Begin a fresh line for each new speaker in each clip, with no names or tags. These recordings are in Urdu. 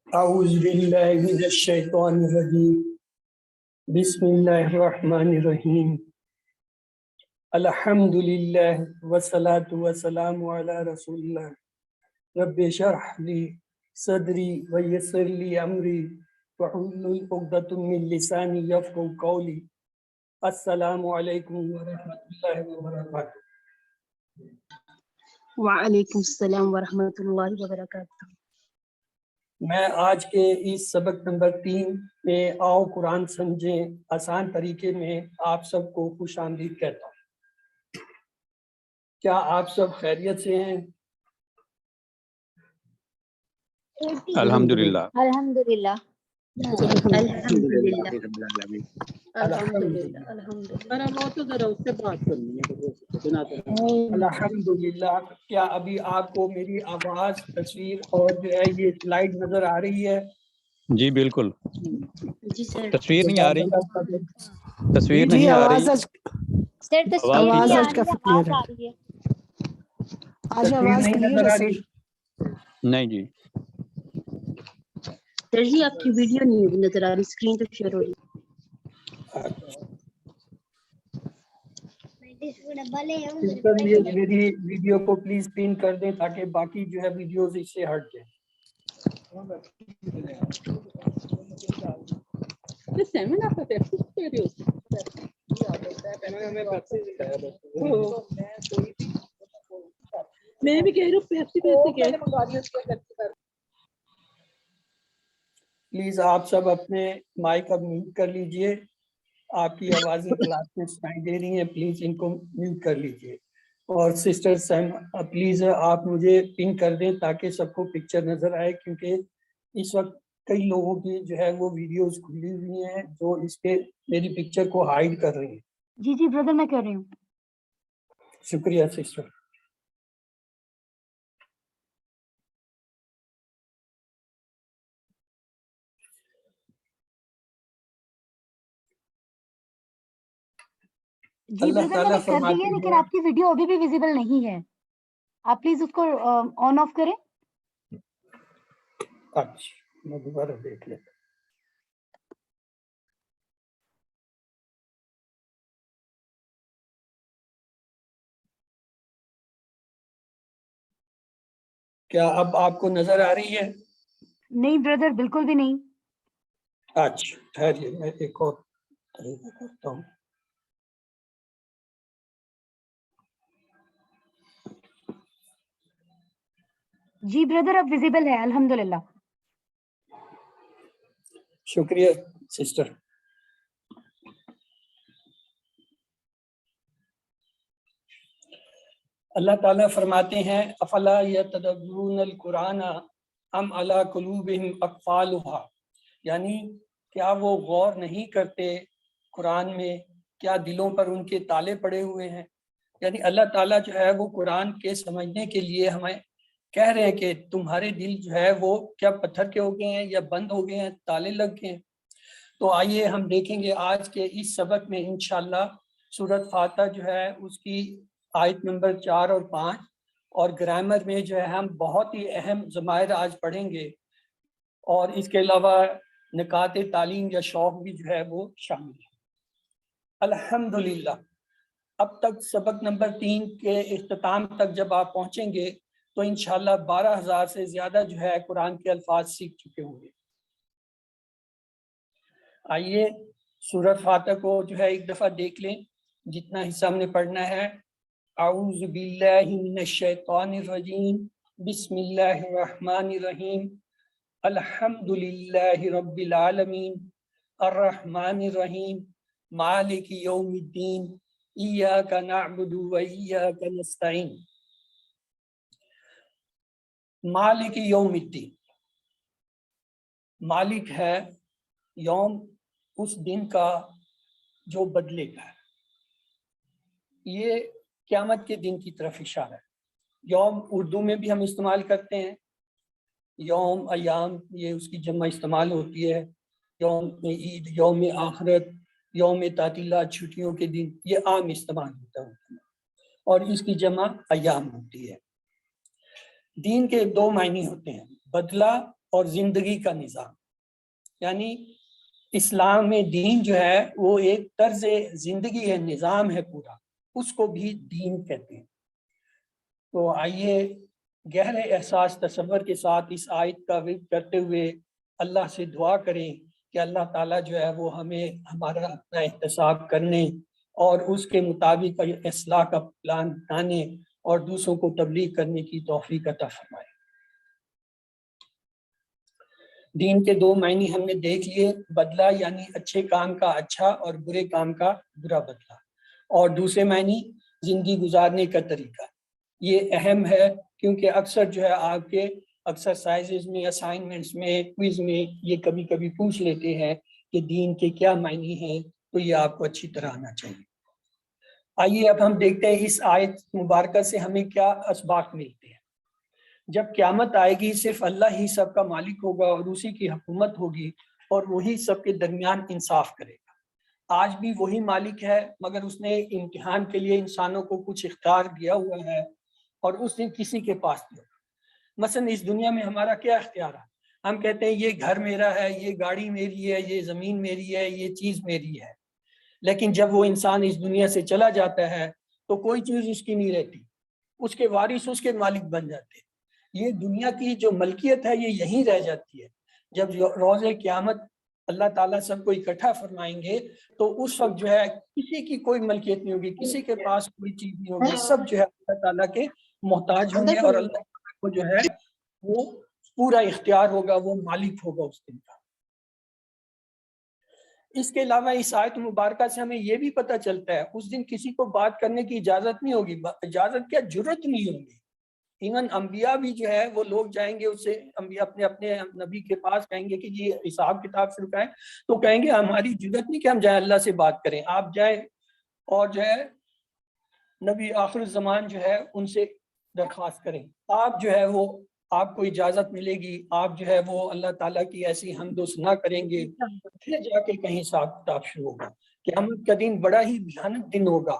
اعوذ باللہ من الشیطان الرجیم بسم اللہ الرحمن الرحیم الحمد للہ والصلاة والسلام علی رسول اللہ رب اشرح لی صدری ویسر لی امری واحلل عقدۃ من لسانی یفقهوا قولی. السلام علیکم ورحمۃ اللہ وبرکاتہ.
وعلیکم السلام ورحمۃ اللہ وبرکاتہ.
میں آج کے اس سبق نمبر 3 میں آؤ قرآن سمجھیں آسان طریقے میں آپ سب کو خوش آمدید کہتا ہوں. کیا آپ سب خیریت سے ہیں؟
الحمدللہ.
الحمدللہ.
الحمدللہ.
الحمدللہ. کیا ابھی آپ کو میری آواز، تصویر اور جو ہے یہ سلائیڈ نظر آ رہی ہے؟
جی بالکل.
جی سر.
تصویر نہیں آ رہی. تصویر
جی
نہیں آ
آواز
رہی.
سر تصویر
آواز
نہیں
آج
آ
کافی
رہی ہے،
کلیئر
آواز
ہے.
آ رہی ہے.
آج
تصویر
آواز
نہیں
کلیئر
نظر
ہے
آ
سر.
رہی؟
نہیں جی.
سر جی آپ کی ویڈیو نہیں نظر آ رہی، اسکرین تو شیئر ہو رہی.
سسٹر میری ویڈیو کو پلیز پن کر دیں تاکہ باقی جو ہے ویڈیوز اس سے ہٹ جائیں.
میں بھی کہہ رہی ہوں پیپسی
پلیز آپ سب اپنے مائک اب میوٹ کر لیجئے. آپ کی آوازیں کلاس میں سنائی دے رہی ہیں، پلیز ان کو میوٹ کر لیجئے. اور سسٹر سیم پلیز آپ مجھے پن کر دیں تاکہ سب کو پکچر نظر آئے، کیونکہ اس وقت کئی لوگوں کی جو ہے وہ ویڈیوز کھلی ہوئی ہیں جو اس پہ میری پکچر کو ہائیڈ کر رہی ہیں.
جی جی بردر میں کر رہی ہوں.
شکریہ سسٹر.
جی
اللہ
بردر میں
تعالیٰ
نے کر دی ہے،
فرماتے
لیکن
ہیں،
آپ کی ویڈیو ابھی بھی ویزیبل نہیں ہے. آپ پلیز اس کو آن آف کریں.
اچھا میں دوبارہ دیکھ لیتا. کیا اب آپ کو نظر آ رہی ہے؟
نہیں بردر بالکل بھی نہیں.
اچھا ٹھہریے، میں ایک اور طریقہ کرتا ہوں.
جی بردر اب ویزیبل ہے الحمدللہ.
شکریہ سسٹر. اللہ تعالیٰ فرماتے ہیں افلا یتدبرون القرآن ام علی قلوبہم اقفالھا، یعنی کیا وہ غور نہیں کرتے قرآن میں، کیا دلوں پر ان کے تالے پڑے ہوئے ہیں. یعنی اللہ تعالیٰ جو ہے وہ قرآن کے سمجھنے کے لیے ہمیں کہہ رہے ہیں کہ تمہارے دل جو ہے وہ کیا پتھر کے ہو گئے ہیں یا بند ہو گئے ہیں، تالے لگ گئے ہیں. تو آئیے ہم دیکھیں گے آج کے اس سبق میں انشاءاللہ سورۃ فاتحہ جو ہے اس کی آیت نمبر 4 اور 5 اور گرامر میں جو ہے ہم بہت ہی اہم ضمائر آج پڑھیں گے، اور اس کے علاوہ نکات تعلیم یا شوق بھی جو ہے وہ شامل ہے. الحمدللہ. اب تک سبق نمبر 3 کے اختتام تک جب آپ پہنچیں گے تو انشاءاللہ 12,000 سے زیادہ جو ہے قرآن کے الفاظ سیکھ چکے ہوں گے. آئیے سورۃ فاتحہ کو جو ہے ایک دفعہ دیکھ لیں، جتنا حصہ ہم نے پڑھنا ہے. اعوذ باللہ من الشیطان الرجیم بسم اللہ الرحمن الرحیم الحمد للہ رب العالمین الرحمن الرحیم مالک یوم الدین ایاک نعبد و ایاک نستعین. مالک یوم الدین، مالک ہے یوم اس دن کا جو بدلے کا ہے. یہ قیامت کے دن کی طرف اشارہ ہے. یوم اردو میں بھی ہم استعمال کرتے ہیں، یوم ایام یہ اس کی جمع استعمال ہوتی ہے. یوم عید، یوم آخرت، یوم تعطیلات چھٹیوں کے دن، یہ عام استعمال ہوتا ہے اور اس کی جمع ایام ہوتی ہے. دین کے 2 معنی ہوتے ہیں، بدلہ اور زندگی کا نظام. یعنی اسلام میں دین جو ہے وہ ایک طرز زندگی ہے، نظام ہے پورا، اس کو بھی دین کہتے ہیں. تو آئیے گہرے احساس تصور کے ساتھ اس آیت کا ورد کرتے ہوئے اللہ سے دعا کریں کہ اللہ تعالیٰ جو ہے وہ ہمیں ہمارا اپنا احتساب کرنے اور اس کے مطابق اصلاح کا پلان بنانے اور دوسروں کو تبلیغ کرنے کی توفیق عطا فرمائے. دین کے دو معنی ہم نے دیکھ لیے، بدلہ یعنی اچھے کام کا اچھا اور برے کام کا برا بدلہ، اور دوسرے معنی زندگی گزارنے کا طریقہ. یہ اہم ہے کیونکہ اکثر جو ہے آپ کے ایکسرسائزز میں، اسائنمنٹس میں، کوئز میں یہ کبھی کبھی پوچھ لیتے ہیں کہ دین کے کیا معنی ہیں، تو یہ آپ کو اچھی طرح آنا چاہیے. آئیے اب ہم دیکھتے ہیں اس آیت مبارکہ سے ہمیں کیا اسباق ملتے ہیں. جب قیامت آئے گی صرف اللہ ہی سب کا مالک ہوگا اور اسی کی حکومت ہوگی اور وہی سب کے درمیان انصاف کرے گا. آج بھی وہی مالک ہے، مگر اس نے امتحان کے لیے انسانوں کو کچھ اختیار دیا ہوا ہے اور اس نے کسی کے پاس دیا. مثلا اس دنیا میں ہمارا کیا اختیار ہے؟ ہم کہتے ہیں یہ گھر میرا ہے، یہ گاڑی میری ہے، یہ زمین میری ہے، یہ چیز میری ہے. لیکن جب وہ انسان اس دنیا سے چلا جاتا ہے تو کوئی چیز اس کی نہیں رہتی، اس کے وارث اس کے مالک بن جاتے. یہ دنیا کی جو ملکیت ہے یہ یہیں رہ جاتی ہے. جب روز قیامت اللہ تعالیٰ سب کو اکٹھا فرمائیں گے تو اس وقت جو ہے کسی کی کوئی ملکیت نہیں ہوگی، کسی کے پاس کوئی چیز نہیں ہوگی، سب جو ہے اللہ تعالیٰ کے محتاج ہوں گے اور اللہ تعالیٰ کو جو ہے وہ پورا اختیار ہوگا، وہ مالک ہوگا اس دن کا. اس کے علاوہ اس آیت مبارکہ سے ہمیں یہ بھی پتہ چلتا ہے اس دن کسی کو بات کرنے کی اجازت نہیں ہوگی، اجازت کیا جرت نہیں ہوگی. ایون انبیاء بھی جو ہے وہ لوگ جائیں گے اس سے، انبیاء اپنے نبی کے پاس کہیں گے کہ جی حساب کتاب شروع کریں، تو کہیں گے ہماری جرت نہیں کہ ہم جائیں اللہ سے بات کریں. آپ جائیں اور جو ہے نبی آخر الزمان جو ہے ان سے درخواست کریں. آپ جو ہے وہ آپ کو اجازت ملے گی، آپ جو ہے وہ اللہ تعالیٰ کی ایسی حمد و ثنا کریں گے، پھر جا کے کہیں حساب کتاب شروع ہوگا. قیامت کا دن بڑا ہی بھیانک دن ہوگا.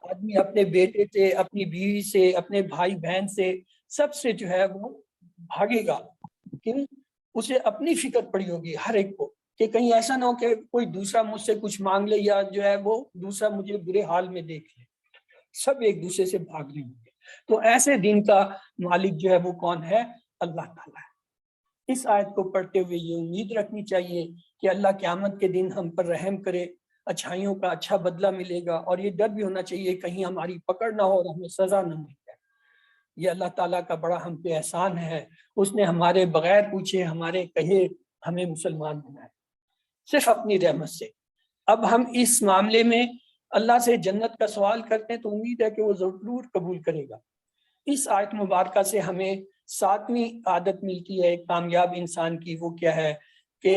آدمی اپنے بیٹے سے، اپنی بیوی سے، اپنے بھائی بہن سے، سب سے جو ہے وہ بھاگے گا. لیکن اسے اپنی فکر پڑی ہوگی ہر ایک کو کہ کہیں ایسا نہ ہو کہ کوئی دوسرا مجھ سے کچھ مانگ لے یا جو ہے وہ دوسرا مجھے برے حال میں دیکھ لے. سب ایک دوسرے سے بھاگ رہے ہوں گے. تو ایسے دن کا مالک جو ہے وہ کون ہے؟ اللہ تعالیٰ ہے. اس آیت کو پڑھتے ہوئے یہ امید رکھنی چاہیے کہ اللہ قیامت کے دن ہم پر رحم کرے، اچھائیوں کا اچھا بدلہ ملے گا، اور یہ ڈر بھی ہونا چاہیے کہیں ہماری پکڑ نہ ہو اور ہمیں سزا نہ مل جائے. یہ اللہ تعالیٰ کا بڑا ہم پہ احسان ہے، اس نے ہمارے بغیر پوچھے، ہمارے کہے ہمیں مسلمان بنائے صرف اپنی رحمت سے. اب ہم اس معاملے میں اللہ سے جنت کا سوال کرتے ہیں تو امید ہے کہ وہ ضرور قبول کرے گا. اس آیت مبارکہ سے ہمیں 7ویں عادت ملتی ہے ایک کامیاب انسان کی. وہ کیا ہے کہ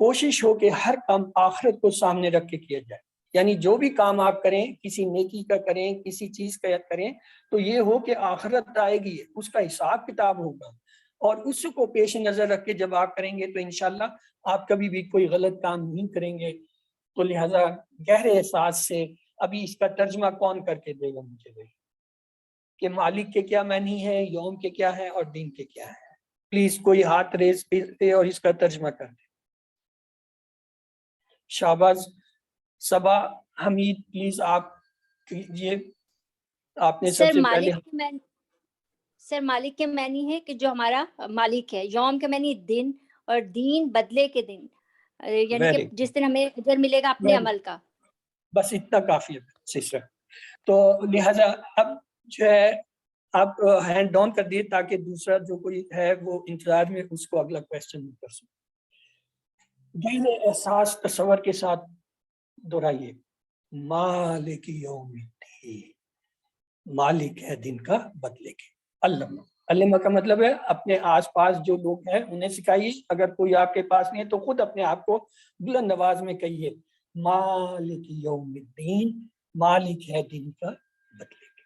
کوشش ہو کہ ہر کام آخرت کو سامنے رکھ کے کیا جائے. یعنی جو بھی کام آپ کریں، کسی نیکی کا کریں، کسی چیز کا کریں، تو یہ ہو کہ آخرت آئے گی، اس کا حساب کتاب ہوگا، اور اس کو پیش نظر رکھ کے جب آپ کریں گے تو انشاءاللہ آپ کبھی بھی کوئی غلط کام نہیں کریں گے. تو لہذا گہرے احساس سے ابھی اس کا ترجمہ کون کر کے دے گا مجھے بھائی کہ مالک کے کیا معنی ہے، یوم کے کیا ہے اور دین کے کیا ہے؟ پلیز کوئی ہاتھ ریز پہ اور اس کا ترجمہ کر دے. شہباز، صبا، حمید، پلیز آپ کیجیے. آپ نے سب سے پہلے
سر مالک کے معنی ہے کہ جو ہمارا مالک ہے. یوم کا معنی دن، اور دین بدلے کے دن، یعنی کہ جس دن ہمیں اجر ملے گا اپنے عمل کا.
بس اتنا کافی ہے سسٹر. تو لہذا اب جو ہے آپ ہینڈ ڈاؤن کر دیے تاکہ دوسرا جو کوئی ہے وہ انتظار میں اس کو اگلا کویسچن نہیں کر سکے. گہرے احساس تصور کے ساتھ دہرائیے، مالک یوم الدین، مالک ہے دن کا بدلے کے. علمہ کا مطلب ہے اپنے آس پاس جو لوگ ہیں انہیں سکھائیے، اگر کوئی آپ کے پاس نہیں ہے تو خود اپنے آپ کو بلند آواز میں کہیے، مالک یوم الدین، مالک ہے دن کا بدلے کے.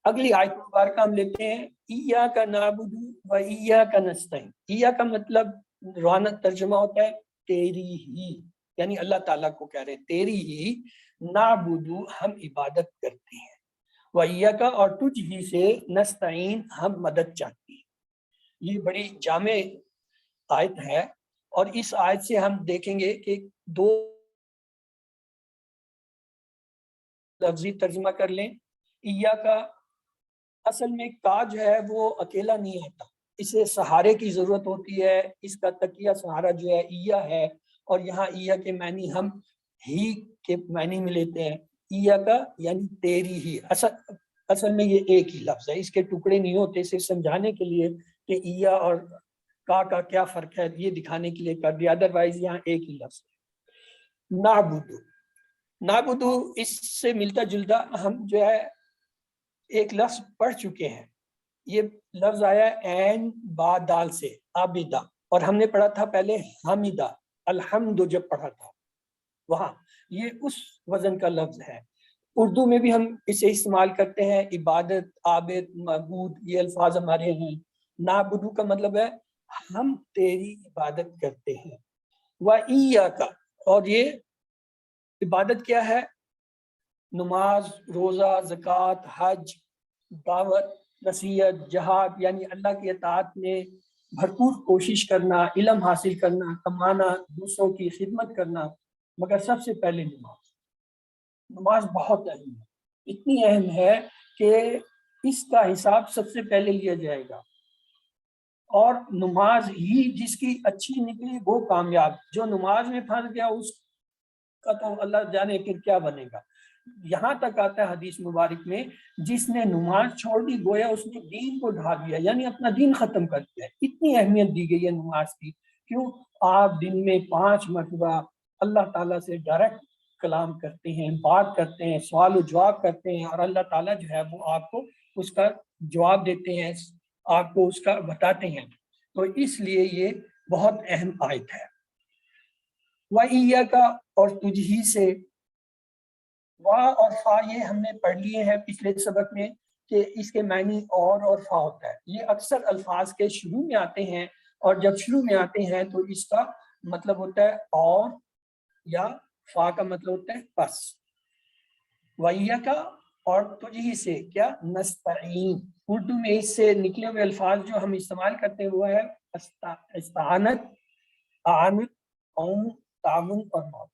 اگلی آیت مبارکہ ہم لیتے ہیں، ایاک نعبد و ایاک نستعین. ایا کا مطلب روانہ ترجمہ ہوتا ہے تیری ہی، یعنی اللہ تعالیٰ کو کہہ رہے تیری ہی، نعبد ہم عبادت کرتے ہیں، وَإِيَّاكَ اور تجھ ہی سے، نستعین ہم مدد چاہتے ہیں. یہ بڑی جامع آیت ہے، اور اس آیت سے ہم دیکھیں گے کہ دو لفظی ترجمہ کر لیں۔ ایا کا اصل میں کا جو ہے وہ اکیلا نہیں آتا، اسے سہارے کی ضرورت ہوتی ہے، اس کا تکیہ سہارا جو ہے ایا ہے، اور یہاں ایا کے معنی ہم ہی کے معنی میں لیتے ہیں۔ ایا کا یعنی تیری ہی، اصل میں یہ ایک ہی لفظ ہے، اس کے ٹکڑے نہیں ہوتے، صرف سمجھانے کے لیے کہ ایا اور کا کیا فرق ہے یہ دکھانے کے لیے کر دیا، ادروائز یہاں ایک ہی لفظ ہے۔ نعبدو، نعبدو اس سے ملتا جلتا ہم جو ہے ایک لفظ پڑھ چکے ہیں، یہ لفظ آیا عین با دال سے، عابدہ، اور ہم نے پڑھا تھا پہلے حمیدہ، الحمد جب پڑھا تھا وہاں، یہ اس وزن کا لفظ ہے۔ اردو میں بھی ہم اسے استعمال کرتے ہیں، عبادت، عابد، معبود، یہ الفاظ ہمارے ہیں۔ نعبدو کا مطلب ہے ہم تیری عبادت کرتے ہیں۔ وَإِيَّاكَ، اور یہ عبادت کیا ہے؟ نماز، روزہ، زکوٰۃ، حج، دعوت، نصیحت، جہاد، یعنی اللہ کی اطاعت میں بھرپور کوشش کرنا، علم حاصل کرنا، کمانا، دوسروں کی خدمت کرنا، مگر سب سے پہلے نماز بہت اہم ہے، اتنی اہم ہے کہ اس کا حساب سب سے پہلے لیا جائے گا، اور نماز ہی جس کی اچھی نکلی وہ کامیاب، جو نماز میں پھنس گیا اس کا تو اللہ جانے پھر کیا بنے گا۔ یہاں تک آتا ہے حدیث مبارک میں، جس نے نماز چھوڑ دی گویا اس نے دین کو ڈھا دیا، یعنی اپنا دین ختم کر دیا۔ اتنی اہمیت دی گئی ہے نماز کی، کیوں؟ آپ دن میں 5 مرتبہ اللہ تعالیٰ سے ڈائریکٹ کلام کرتے ہیں، بات کرتے ہیں، سوال و جواب کرتے ہیں، اور اللہ تعالیٰ جو ہے وہ آپ کو اس کا جواب دیتے ہیں، آپ کو اس کا بتاتے ہیں، تو اس لیے یہ بہت اہم آیت ہے۔ وَإِيَّاكَ، اور تجھ ہی سے، وا اور فا یہ ہم نے پڑھ لیے ہیں پچھلے سبق میں کہ اس کے معنی اور فا ہوتا ہے، یہ اکثر الفاظ کے شروع میں آتے ہیں، اور جب شروع میں آتے ہیں تو اس کا مطلب ہوتا ہے اور، یا فا کا مطلب ہوتا ہے پس۔ وَإِيَّاكَ، اور تجھ ہی سے کیا؟ نستعین، اردو میں اس سے نکلے ہوئے الفاظ جو ہم استعمال کرتے ہیں وہ ہے استعانت، اعانت، عون، تعاون اور معاون،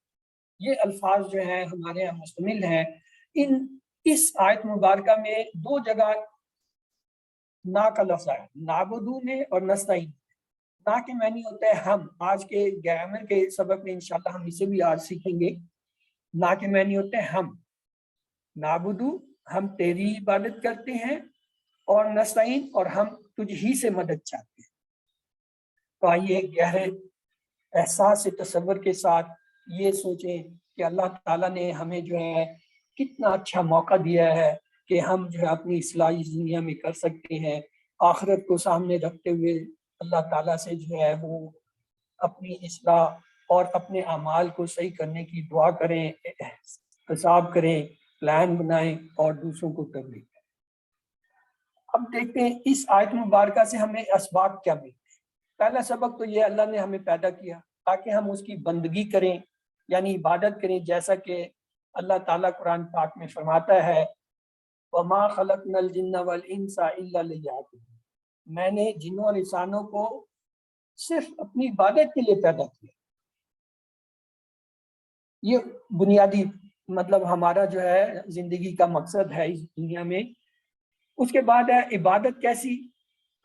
یہ الفاظ جو ہیں ہمارے یہاں مشتمل ہیں۔ اس آیت مبارکہ میں 2 جگہ نا کا لفظ ہے، نعبدو میں اور نستعین۔ نا کے معنی ہوتا ہے ہم، آج کے گرامر کے سبق میں انشاءاللہ ہم اسے بھی آج سیکھیں گے۔ نا کے معنی ہوتے ہیں ہم، نعبدو ہم تیری عبادت کرتے ہیں، اور نستعین اور ہم تجھ ہی سے مدد چاہتے ہیں۔ تو آئیے گہرے احساس سے تصور کے ساتھ یہ سوچیں کہ اللہ تعالیٰ نے ہمیں جو ہے کتنا اچھا موقع دیا ہے کہ ہم جو ہے اپنی اصلاحی دنیا میں کر سکتے ہیں، آخرت کو سامنے رکھتے ہوئے اللہ تعالیٰ سے جو ہے وہ اپنی اصلاح اور اپنے اعمال کو صحیح کرنے کی دعا کریں، حساب کریں، پلان بنائیں اور دوسروں کو ترغیب دیں۔ اب دیکھتے ہیں اس آیت مبارکہ سے ہمیں اسباب کیا ملتے ہیں۔ پہلا سبق تو یہ اللہ نے ہمیں پیدا کیا تاکہ ہم اس کی بندگی کریں، یعنی عبادت کریں، جیسا کہ اللہ تعالیٰ قرآن پاک میں فرماتا ہے وَمَا خَلَقْنَا الْجِنَّ وَالْإِنسَ إِلَّا لِيَعْبُدُونِ، میں نے جنوں اور انسانوں کو صرف اپنی عبادت کے لیے پیدا کیا۔ یہ بنیادی مطلب ہمارا جو ہے زندگی کا مقصد ہے اس دنیا میں۔ اس کے بعد ہے عبادت کیسی؟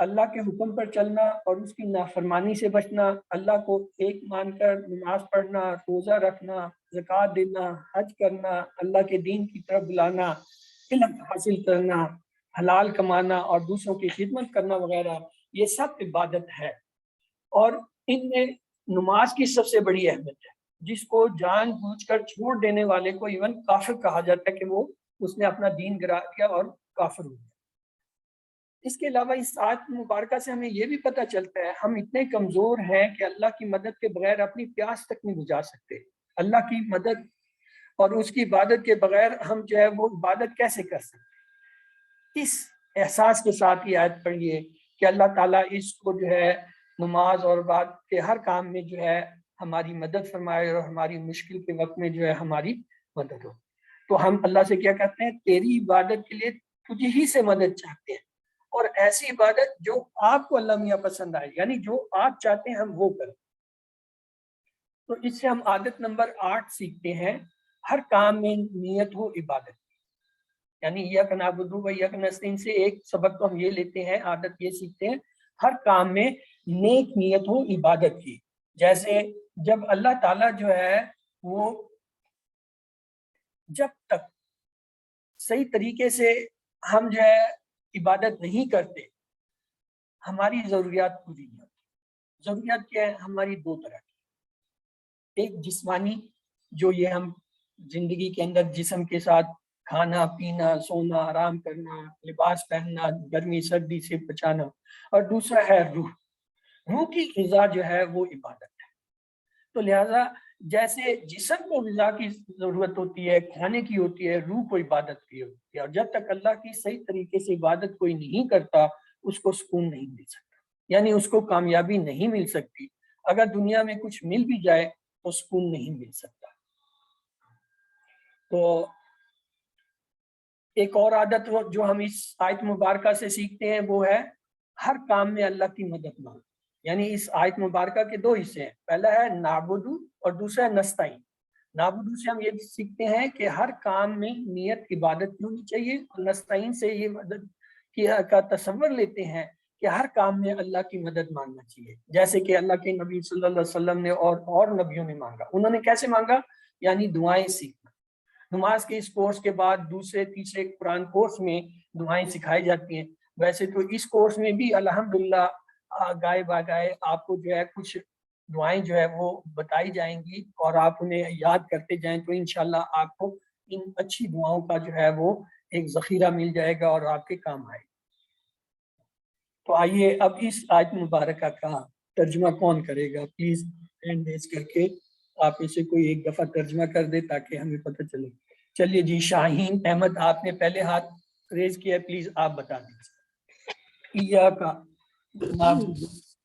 اللہ کے حکم پر چلنا اور اس کی نافرمانی سے بچنا، اللہ کو ایک مان کر نماز پڑھنا، روزہ رکھنا، زکوٰۃ دینا، حج کرنا، اللہ کے دین کی طرف بلانا، علم حاصل کرنا، حلال کمانا اور دوسروں کی خدمت کرنا وغیرہ، یہ سب عبادت ہے۔ اور ان میں نماز کی سب سے بڑی اہمیت ہے، جس کو جان بوجھ کر چھوڑ دینے والے کو ایون کافر کہا جاتا ہے کہ وہ اس نے اپنا دین گرا دیا اور کافر ہو گیا۔ اس کے علاوہ اس آیت مبارکہ سے ہمیں یہ بھی پتہ چلتا ہے ہم اتنے کمزور ہیں کہ اللہ کی مدد کے بغیر اپنی پیاس تک نہیں بجھا سکتے۔ اللہ کی مدد اور اس کی عبادت کے بغیر ہم جو ہے وہ عبادت کیسے کر سکتے؟ اس احساس کے ساتھ یہ آیت پڑھیے کہ اللہ تعالیٰ اس کو جو ہے نماز اور عبادت کے ہر کام میں جو ہے ہماری مدد فرمائے اور ہماری مشکل کے وقت میں جو ہے ہماری مدد ہو۔ تو ہم اللہ سے کیا کہتے ہیں؟ تیری عبادت کے لیے تجھ ہی سے مدد چاہتے ہیں، اور ایسی عبادت جو آپ کو اللہ میاں پسند آئے، یعنی جو آپ چاہتے ہیں ہم وہ کریں۔ تو اس سے ہم عادت نمبر 8 سیکھتے ہیں، ہر کام میں نیت ہو عبادت، یعنی ایاک نعبد و ایاک نستعین سے ایک سبق تو ہم یہ لیتے ہیں، عادت یہ سیکھتے ہیں ہر کام میں نیک نیت ہو عبادت کی۔ جیسے جب اللہ تعالیٰ جو ہے وہ جب تک صحیح طریقے سے ہم جو ہے عبادت نہیں کرتے ہماری ضروریات پوری نہیں ہوتی۔ ضروریات کیا ہے؟ ہماری دو طرح کی، ایک جسمانی جو یہ ہم زندگی کے اندر جسم کے ساتھ کھانا پینا سونا آرام کرنا لباس پہننا گرمی سردی سے بچانا، اور دوسرا ہے روح۔ روح کی غذا جو ہے وہ عبادت ہے۔ تو لہٰذا جیسے جسم کو غذا کی ضرورت ہوتی ہے کھانے کی ہوتی ہے، روح کو عبادت کی ہوتی ہے، اور جب تک اللہ کی صحیح طریقے سے عبادت کوئی نہیں کرتا اس کو سکون نہیں مل سکتا، یعنی اس کو کامیابی نہیں مل سکتی۔ اگر دنیا میں کچھ مل بھی جائے تو سکون نہیں مل سکتا۔ تو ایک اور عادت جو ہم اس آیت مبارکہ سے سیکھتے ہیں وہ ہے ہر کام میں اللہ کی مدد مانگ، یعنی اس آیت مبارکہ کے دو حصے ہیں، پہلا ہے نعبدو اور دوسرا ہے نستعین۔ نعبدو سے ہم یہ سیکھتے ہیں کہ ہر کام میں نیت عبادت کی ہونی چاہیے، اور نستعین سے یہ مدد کا تصور لیتے ہیں کہ ہر کام میں اللہ کی مدد مانگنا چاہیے، جیسے کہ اللہ کے نبی صلی اللہ علیہ وسلم نے اور نبیوں نے مانگا۔ انہوں نے کیسے مانگا؟ یعنی دعائیں سیکھنا۔ نماز کے اس کورس کے بعد دوسرے تیسرے قرآن کورس میں دعائیں سکھائی جاتی ہیں، ویسے تو اس کورس میں بھی الحمدللہ گائے باگائے آپ کو جو ہے کچھ دعائیں جو ہے وہ بتائی جائیں گی، اور آپ انہیں یاد کرتے جائیں تو انشاءاللہ آپ کو ان اچھی دعاؤں کا جو ہے وہ ایک ذخیرہ مل جائے گا اور آپ کے کام آئے گا۔ تو آئیے اب اس آیت مبارکہ کا ترجمہ کون کرے گا؟ پلیز ہینڈ ریز کر کے آپ میں سے کوئی ایک دفعہ ترجمہ کر دے تاکہ ہمیں پتہ چلے۔ چلیے جی، شاہین احمد آپ نے پہلے ہاتھ ریز کیا ہے، پلیز آپ بتا دیجیے۔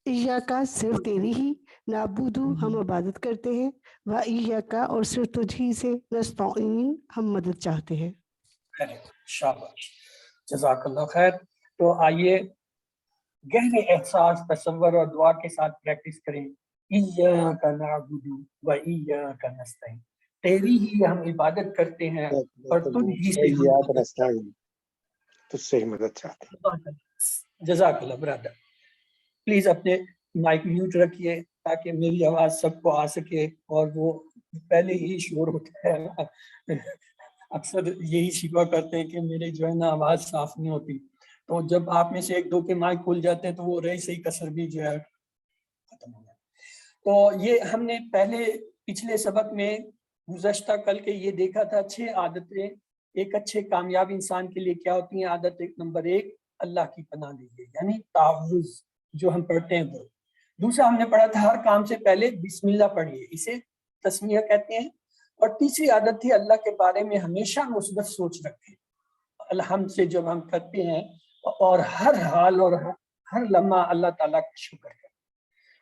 ایاکا صرف تیری ہی، نعبدو ہم عبادت کرتے ہیں، و ایاکا اور صرف تجھ ہی سے، نستعین ہم مدد چاہتے ہیں۔
شاباش، جزاک اللہ خیر۔ تو آئیے گہرے احساس تصور اور دعا کے ساتھ پریکٹس کریں۔ ایاک نعبد و ایاک نستعین، تیری ہی ہم عبادت کرتے ہیں اور تجھ ہی سے
مدد چاہتے ہیں۔
جزاک اللہ برادر۔ پلیز اپنے مائک میوٹ رکھیے تاکہ میری آواز سب کو آ سکے، اور وہ پہلے ہی شور ہوتا ہے، اکثر یہی شکوہ کرتے ہیں کہ میرے جو ہے نا آواز صاف نہیں ہوتی، تو جب آپ میں سے ایک دو کے مائک کھل جاتے ہیں تو وہ رہی صحیح کسر بھی جو ہے ختم ہو جاتا۔ تو یہ ہم نے پچھلے سبق میں گزشتہ کل کے یہ دیکھا تھا 6 عادتیں ایک اچھے کامیاب انسان کے لیے کیا ہوتی ہیں۔ عادت نمبر 1 اللہ کی پناہ لیجیے، یعنی تعوذ جو ہم پڑھتے ہیں وہ۔ دوسرا ہم نے پڑھا تھا ہر کام سے پہلے بسم اللہ پڑھیے، اسے تسمیہ کہتے ہیں۔ اور تیسری عادت تھی اللہ کے بارے میں ہمیشہ مثبت سوچ رکھیں، الحمد سے جب ہم کرتے ہیں، اور ہر حال اور ہر لمحہ اللہ تعالیٰ کا شکر کریں۔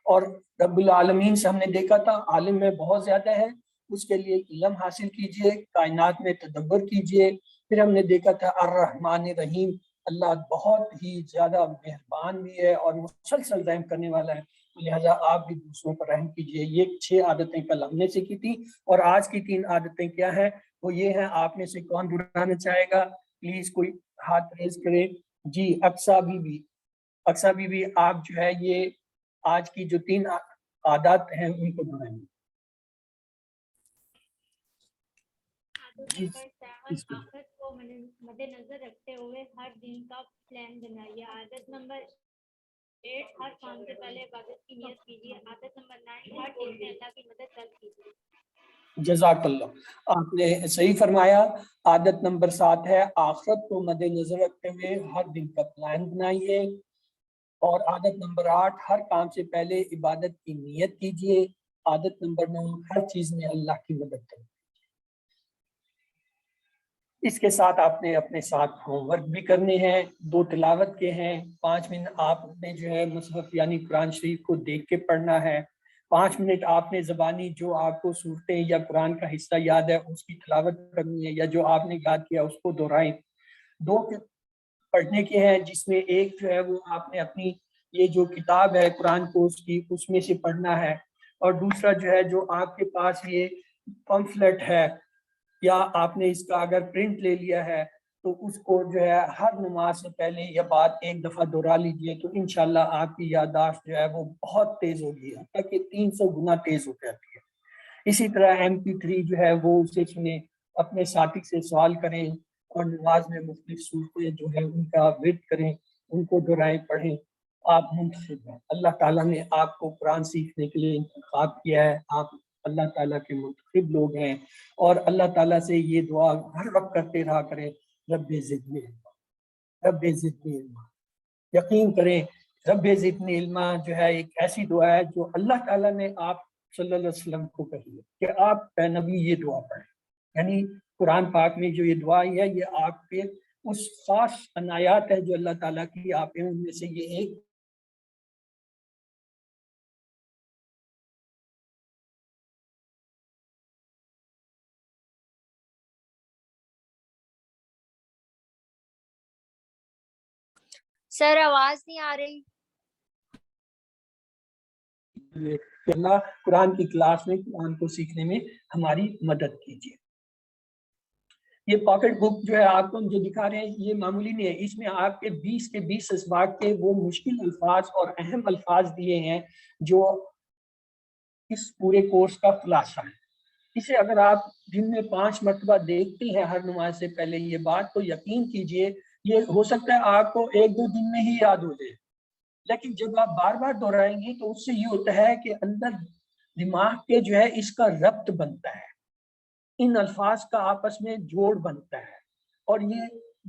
اور رب العالمین سے ہم نے دیکھا تھا عالم میں بہت زیادہ ہے، اس کے لیے علم حاصل کیجئے، کائنات میں تدبر کیجئے۔ پھر ہم نے دیکھا تھا الرحمن الرحیم، اللہ بہت ہی زیادہ مہربان بھی ہے اور مسلسل رحم کرنے والا ہے، لہذا آپ بھی دوسروں پر رحم کیجئے۔ یہ 6 عادتیں کل ہم نے سیکھی تھی، اور آج کی 3 عادتیں کیا ہیں؟ وہ یہ ہیں، آپ میں سے کون دہرانا چاہے گا؟ پلیز کوئی ہاتھ ریز کرے۔ جی اقصیٰ بی بی آپ جو ہے یہ آج کی جو 3 عادات ہیں ان کو دہرائیں گے۔
آخرت کو مد نظر رکھتے ہوئے ہر دن کا پلان بنائیے۔ عادت نمبر 8 ہر کام سے پہلے عبادت کی نیت کیجیے۔ عادت نمبر 9 ہر چیز میں اللہ کی مدد طلب کیجیے۔
جزاک اللہ، آپ نے صحیح فرمایا۔ عادت نمبر 7 ہے آخرت کو مد نظر رکھتے ہوئے ہر دن کا پلان بنائیے۔ اور عادت نمبر 8 ہر کام سے پہلے عبادت کی نیت کیجیے۔ عادت نمبر 9 ہر چیز میں اللہ کی مدد کریں۔ اس کے ساتھ آپ نے اپنے ساتھ ہوم ورک بھی کرنے ہیں، 2 تلاوت کے ہیں۔ 5 منٹ آپ نے جو ہے مصحف یعنی قرآن شریف کو دیکھ کے پڑھنا ہے۔ 5 منٹ آپ نے زبانی جو آپ کو صورتیں یا قرآن کا حصہ یاد ہے اس کی تلاوت کرنی ہے، یا جو آپ نے یاد کیا اس کو دہرائیں۔ پڑھنے کے ہیں، جس میں ایک جو ہے وہ آپ نے اپنی یہ جو کتاب ہے قرآن کورس کی اس میں سے پڑھنا ہے، اور دوسرا جو ہے جو آپ کے پاس یہ پمفلٹ ہے یا آپ نے اس کا اگر پرنٹ لے لیا ہے تو اس کو جو ہے ہر نماز سے پہلے یہ بات ایک دفعہ دہرا لیجئے، تو انشاءاللہ آپ کی یادداشت جو ہے وہ بہت تیز ہوگی، حتیٰ کہ 300 گنا تیز ہو جاتی ہے۔ اسی طرح MP3 جو ہے وہ اسے سنیں، اپنے ساتھی سے سوال کریں، اور نماز میں مختلف صورتیں جو ہے ان کا ورد کریں، ان کو دہرائیں پڑھیں۔ آپ منتخب ہیں، اللہ تعالیٰ نے آپ کو قرآن سیکھنے کے لیے انتخاب کیا ہے، آپ اللہ تعالیٰ کے منتخب لوگ ہیں، اور اللہ تعالیٰ سے یہ دعا ہر وقت کرتے رہا کریں، رب زدنی علما، رب زدنی علما۔ یقین کریں رب زدنی علما جو ہے ایک ایسی دعا ہے جو اللہ تعالیٰ نے آپ صلی اللہ علیہ وسلم کو کہی ہے کہ آپ اے نبی یہ دعا پڑھیں، یعنی قرآن پاک میں جو یہ دعا ہے یہ آپ کے اس خاص عنایات ہے جو اللہ تعالیٰ کی آپ ہیں، ان میں سے یہ ایک
سر آواز نہیں آ رہی۔
اللہ قرآن کی کلاس میں قرآن کو سیکھنے میں ہماری مدد کیجیے۔ یہ پاکٹ بک جو ہے آپ کو جو دکھا رہے ہیں یہ معمولی نہیں ہے، اس میں آپ کے 20 کے 20 اسباق کے وہ مشکل الفاظ اور اہم الفاظ دیے ہیں جو اس پورے کورس کا خلاصہ ہے۔ اسے اگر آپ دن میں 5 مرتبہ دیکھتے ہیں ہر نماز سے پہلے یہ بات، تو یقین کیجئے یہ ہو سکتا ہے آپ کو 1-2 دن میں ہی یاد ہو جائے، لیکن جب آپ بار بار دہرائیں گے تو اس سے یہ ہوتا ہے کہ اندر دماغ کے جو ہے اس کا ربط بنتا ہے، ان الفاظ کا آپس میں جوڑ بنتا ہے، اور یہ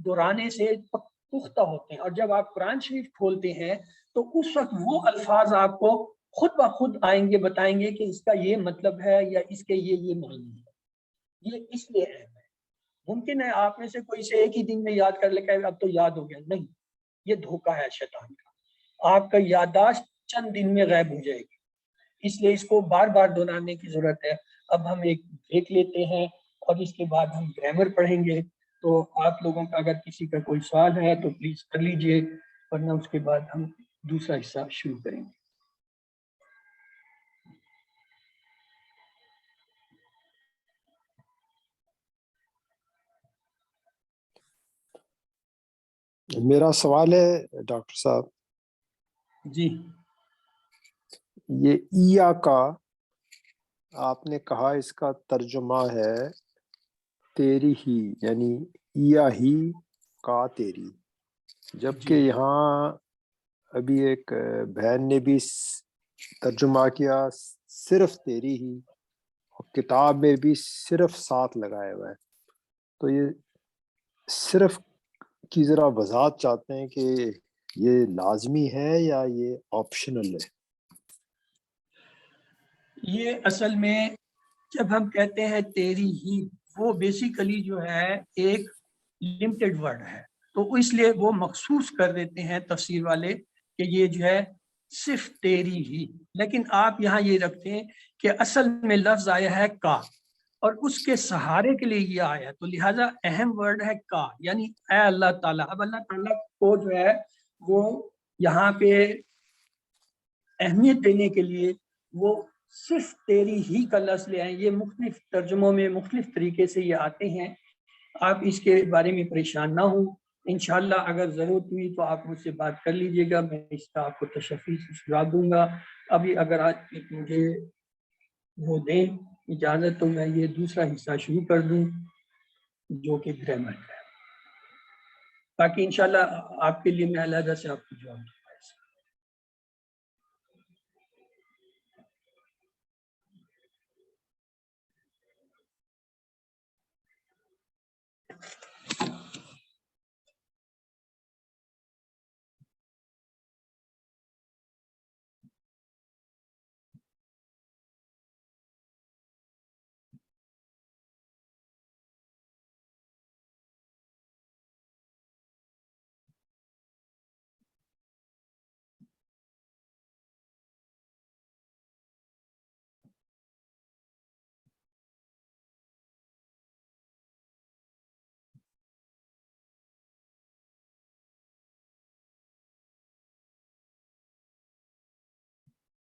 دہرانے سے پختہ ہوتے ہیں، اور جب آپ قرآن شریف کھولتے ہیں تو اس وقت وہ الفاظ آپ کو خود بخود آئیں گے، بتائیں گے کہ اس کا یہ مطلب ہے یا اس کے یہ معنی ہے۔ یہ اس لیے اہم ہے۔ ممکن ہے آپ میں سے کوئی سے ایک ہی دن میں یاد کر لے کہ اب تو یاد ہو گیا، نہیں، یہ دھوکہ ہے شیطان کا، آپ کا یادداشت چند دن میں غائب ہو جائے گی، اس لیے اس کو بار بار دہرانے کی ضرورت ہے۔ اب ہم ایک بریک لیتے ہیں اور اس کے بعد ہم گرامر پڑھیں گے، تو آپ لوگوں کا اگر کسی کا کوئی سوال ہے تو پلیز کر لیجئے، ورنہ اس کے بعد ہم دوسرا حصہ شروع کریں گے۔
میرا سوال ہے ڈاکٹر صاحب،
جی
یہ ایا کا آپ نے کہا اس کا ترجمہ ہے تیری ہی، یعنی ایا ہی کا تیری، جبکہ
جی
یہاں ابھی ایک بہن نے بھی ترجمہ کیا صرف تیری ہی، اور کتاب میں بھی صرف ساتھ لگایا ہوا ہے، تو یہ صرف کی ذرا وضاحت چاہتے ہیں کہ یہ لازمی ہے یا یہ آپشنل ہے؟
یہ اصل میں جب ہم کہتے ہیں تیری ہی، وہ بیسیکلی جو ہے ایک لمیٹڈ ورڈ ہے، تو اس لیے وہ مخصوص کر دیتے ہیں تفسیر والے کہ یہ جو ہے صرف تیری ہی، لیکن آپ یہاں یہ رکھتے ہیں کہ اصل میں لفظ آیا ہے کا، اور اس کے سہارے کے لیے یہ آیا، تو لہٰذا اہم ورڈ ہے کا، یعنی اے اللہ تعالیٰ۔ اب اللہ تعالیٰ کو جو ہے وہ یہاں پہ اہمیت دینے کے لیے وہ صرف تیری ہی کا لفظ لے آئیں۔ یہ مختلف ترجموں میں مختلف طریقے سے یہ آتے ہیں، آپ اس کے بارے میں پریشان نہ ہوں، انشاءاللہ اگر ضرورت ہوئی تو آپ مجھ سے بات کر لیجئے گا، میں اس کا آپ کو تشفی سے جواب دوں گا۔ ابھی اگر آج مجھے وہ دیں اجازت تو میں یہ دوسرا حصہ شروع کر دوں جو کہ گرامر ہے، تاکہ انشاءاللہ آپ کے لیے میں علیحدہ سے آپ کو جواب دوں۔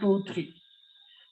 2 3।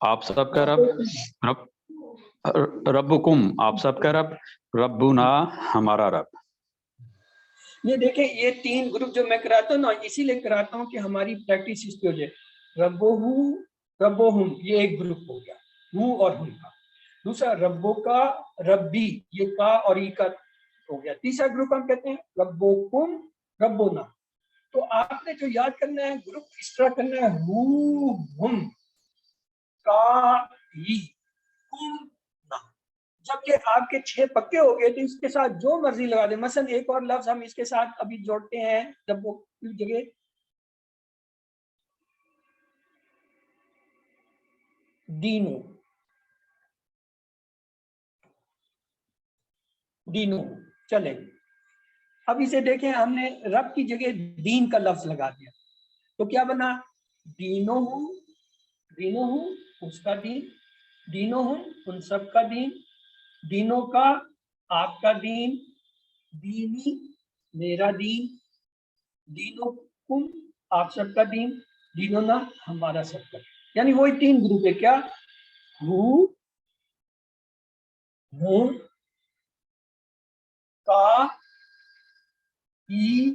آپ سب کا رب، ربکم آپ سب کا رب، ربنا ہمارا رب.
یہ دیکھیں یہ تین گروپ جو میں کراتا ہوں نا، اسی لیے کراتا ہوں کہ ہماری پریکٹس اس کی ہو جائے. ربہو ربہم یہ ایک گروپ ہو گیا، ہو اور ہم کا. دوسرا ربو کا ربی، یہ کا اور ای کا ہو گیا. تیسرا گروپ ہم کہتے ہیں ربکم ربنا. تو آپ نے جو یاد کرنا ہے گروپ اس طرح کرنا ہے، ہو ہم کا ہی کم نا. جب یہ آپ کے 6 پکے ہو گئے تو اس کے ساتھ جو مرضی لگا دیں. مثلا ایک اور لفظ ہم اس کے ساتھ ابھی جوڑتے ہیں ربو کی جگہ، دینو. دینو چلے. اب اسے دیکھیں، ہم نے رب کی جگہ دین کا لفظ لگا دیا تو کیا بنا؟ دینو ہوں، دینو ہوں اس کا دین، دینو ہوں ان سب کا دین، دینوں کا آپ کا دین، دینی میرا دین، دینوں کم آپ سب کا دین، دینوں نا ہمارا سب کا. یعنی وہی 3 گروپ ہے. کیا؟ ہو، ہوں، کا، ای،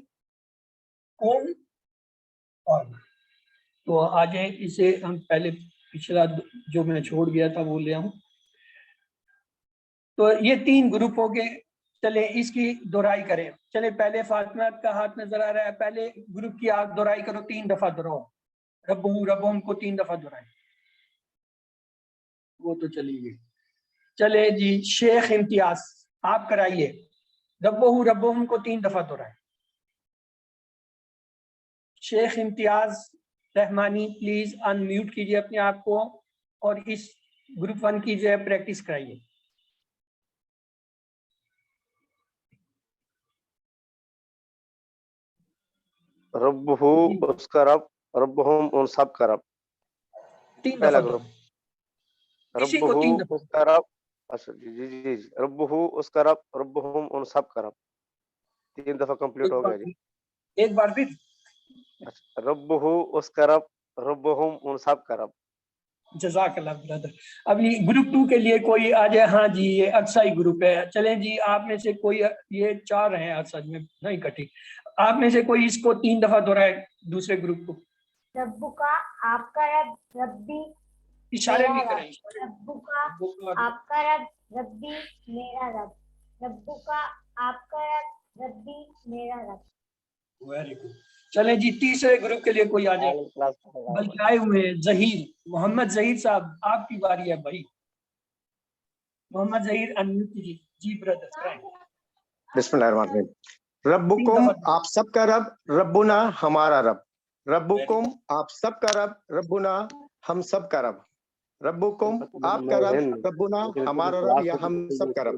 کم اور. تو آج اسے ہم پہلے پچھلا جو میں چھوڑ گیا تھا وہ لے آؤں. تو یہ 3 گروپ ہو گئے. چلے اس کی دہرائی کریں. چلے پہلے فاطمہ کا ہاتھ نظر آ رہا ہے، پہلے گروپ کی آپ دہرائی کرو، 3 دفعہ دہراؤ. ربہو ربہم کو 3 دفعہ دہرائیں. وہ تو چلی گئی. چلے جی شیخ امتیاز آپ کرائیے، ربہو ربہم کو 3 دفعہ دہرائیں. شیخ امتیاز رحمانی پلیز ان میوٹ کیجئے اپنے آپ کو اور اس گروپ 1 کی جو ہے پریکٹس کرائیے.
رب ہو اس کا رب، ربہم ان سب کا رب.
3
پہلا
دفعہ
گروپ
کسی
رب
کو
ہو
3 دفعہ.
اس کا رب. اچھا جی جی جی جی. رب ہو اس کا رب، ربہم ان سب کا رب. 3 دفعہ کمپلیٹ ہو گیا جی.
ایک بار پھر
اچھا رب ہو اس کا رب، ربہم ان سب کا رب.
جزاک اللہ برادر. ابھی گروپ 2 کے لیے کوئی آ جائے. ہاں جی یہ اقصائی گروپ ہے. چلیں جی آپ میں سے کوئی، یہ 4 ہیں سچ میں نہیں کٹی، آپ میں سے کوئی اس کو 3 دفعہ دہرائے دوسرے گروپ کو.
ربو کا آپ کا رب، ربی
اشارے
میرا
بھی
رب.
کریں.
ربو کا آپ کا رب، ربی میرا رب. ربو کا آپ کا رب، ربی میرا رب.
Very good. چلیں جی تیسرے گروپ کے لیے کوئی آ جائے. بلکہ آئے ہوئے ہیں ظہیر، محمد ظہیر صاحب آپ کی باری ہے بھائی. محمد ظہیر انمیوٹ کیجیے. جی بردر.
بسم اللہ الرحمن الرحیم. ربکم آپ سب کا رب، ربنا ہمارا رب. ربکم آپ سب کا رب، ربنا ہم سب کا رب. ربکم آپ کا رب، ربنا ہمارا رب یا ہم سب کا رب.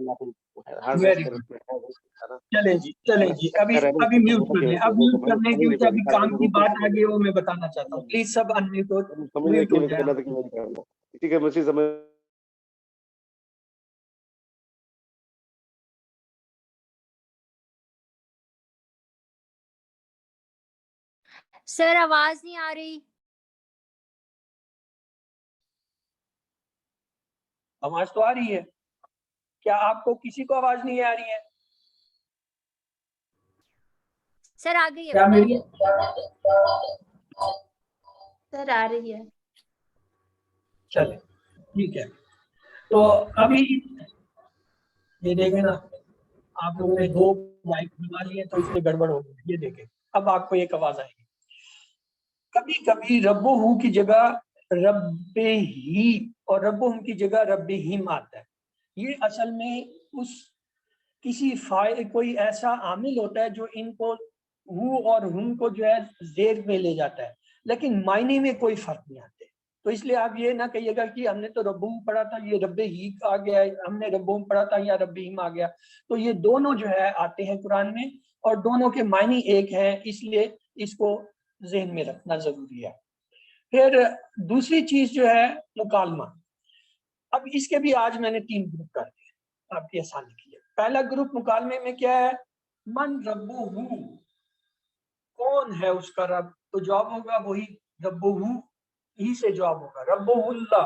چلیں جی چلیں جی ابھی میوٹ کر لیں. اب میوٹ کرنے کی وجہ ابھی کام کی بات آ گئی وہ میں بتانا چاہتا ہوں. پلیز سب میوٹ ہو جائے.
سر آواز نہیں آ رہی.
آواز تو آ رہی ہے. کیا آپ کو کسی کو آواز نہیں آ رہی ہے؟
سر آ گئی ہے
کیا میری
سر آ رہی ہے.
چلے ٹھیک ہے. تو ابھی یہ دیکھیں نا آپ لوگوں نے 2 مائک بنا لیے تو اس میں گڑبڑ ہو گئی. یہ دیکھیں اب آپ کو ایک آواز آئے گی. کبھی کبھی رب ہوں کی جگہ رب ہی اور رب ہوں کی جگہ رب ہیم آتا ہے. یہ اصل میں اس کسی کوئی ایسا عامل ہوتا ہے جو ان کو ہو اور ہم کو جو ہے زیر میں لے جاتا ہے، لیکن معنی میں کوئی فرق نہیں آتے. تو اس لیے آپ یہ نہ کہیے گا کہ ہم نے تو ربہم پڑھا تھا یہ رب ہی آ گیا ہے، ہم نے ربہم پڑھا تھا یا رب ہیم آ گیا. تو یہ دونوں جو ہے آتے ہیں قرآن میں اور دونوں کے معنی ایک ہیں، اس لیے اس کو ذہن میں رکھنا ضروری ہے. پھر دوسری چیز جو ہے مکالمہ. اب اس کے بھی آج میں نے 3 گروپ کر دیے آپ کی آسانی کے لیے. پہلا گروپ مکالمے میں کیا ہے؟ من ربہ، کون ہے اس کا رب؟ تو جواب ہوگا وہی ربہ ہی سے جواب ہوگا. ربہ اللہ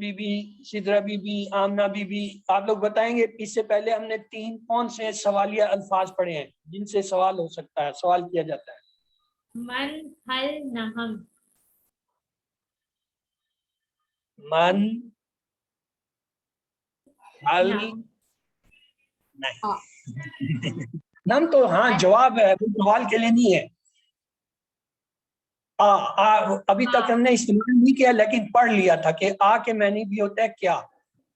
بی بی، سدرا بی بی، آمنہ بی بی، آپ لوگ بتائیں گے اس سے پہلے ہم نے 3 کون سے سوالیہ الفاظ پڑھے ہیں جن سے سوال ہو سکتا ہے، سوال کیا جاتا ہے؟
من، ہل، نہم۔
من، ہل،
نہم۔
نہیں نم تو ہاں جواب ہے، وہ سوال کے لیے نہیں ہے۔ ابھی تک ہم نے استعمال نہیں کیا لیکن پڑھ لیا تھا کہ آ کے معنی بھی ہوتا ہے کیا،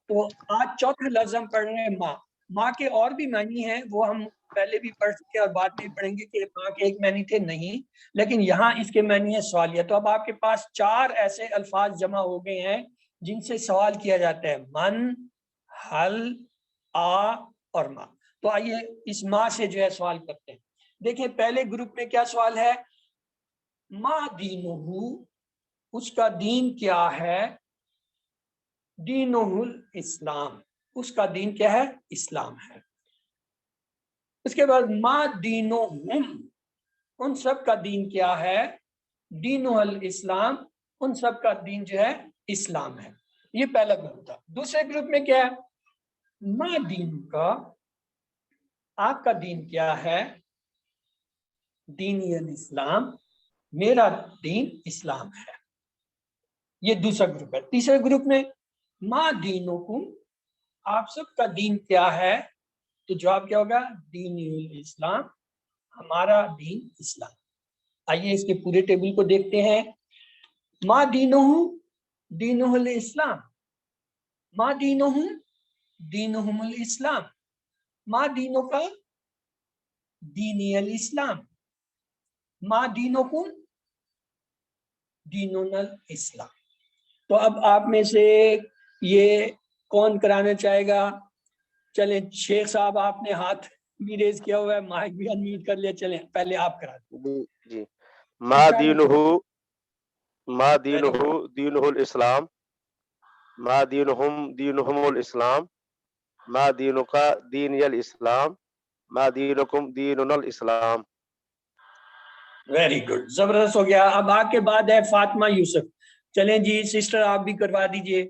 تو آج چوتھا لفظ ہم پڑھ رہے ہیں ماں۔ ماں کے اور بھی معنی ہیں، وہ ہم پہلے بھی پڑھ چکے اور بعد میں پڑھیں گے کہ ماں کے ایک معنی تھے نہیں، لیکن یہاں اس کے معنی ہے سوالیہ۔ تو اب آپ کے پاس 4 ایسے الفاظ جمع ہو گئے ہیں جن سے سوال کیا جاتا ہے، من، ہل، آ اور ماں۔ تو آئیے اس ماں سے جو ہے سوال کرتے ہیں۔ دیکھیں پہلے گروپ میں کیا سوال ہے، ما دینہ، اس کا دین کیا ہے، دینہ الاسلام، اس کا دین کیا ہے، اسلام ہے۔ اس کے بعد ما دینہم، ان سب کا دین کیا ہے، دینہ الاسلام، ان سب کا دین جو ہے اسلام ہے۔ یہ پہلا گروپ تھا۔ دوسرے گروپ میں کیا ہے، ما دین کا، آپ کا دین کیا ہے، دینی الاسلام، میرا دین اسلام ہے۔ یہ دوسرا گروپ ہے۔ تیسرے گروپ میں ما دینکم، آپ سب کا دین کیا ہے، تو جواب کیا ہوگا، دین الاسلام، ہمارا دین اسلام۔ آئیے اس کے پورے ٹیبل کو دیکھتے ہیں۔ ما دینہ، دینہ الاسلام، ما دینہم، دینہم الاسلام، ما دینک، دینی الاسلام، ما دینکم، دیننا الاسلام۔ تو اب آپ میں سے یہ کون کرانا چاہے گا؟ چلیں شیخ صاحب، آپ نے ہاتھ بھی ریز کیا ہوا ہے، مائک بھی انمیوٹ کر لیا، چلیں پہلے آپ کرا دیں۔
جی، ما دینہ، ما دینہ دینہ الاسلام، ما دینہم دینہم الاسلام، ما دینک دینی الاسلام، ما دینکم دیننا الاسلام۔
ویری گڈ، زبردست ہو گیا۔ اب آپ کے بعد ہے فاطمہ یوسف، چلیں جی سسٹر آپ بھی کروا دیجئے۔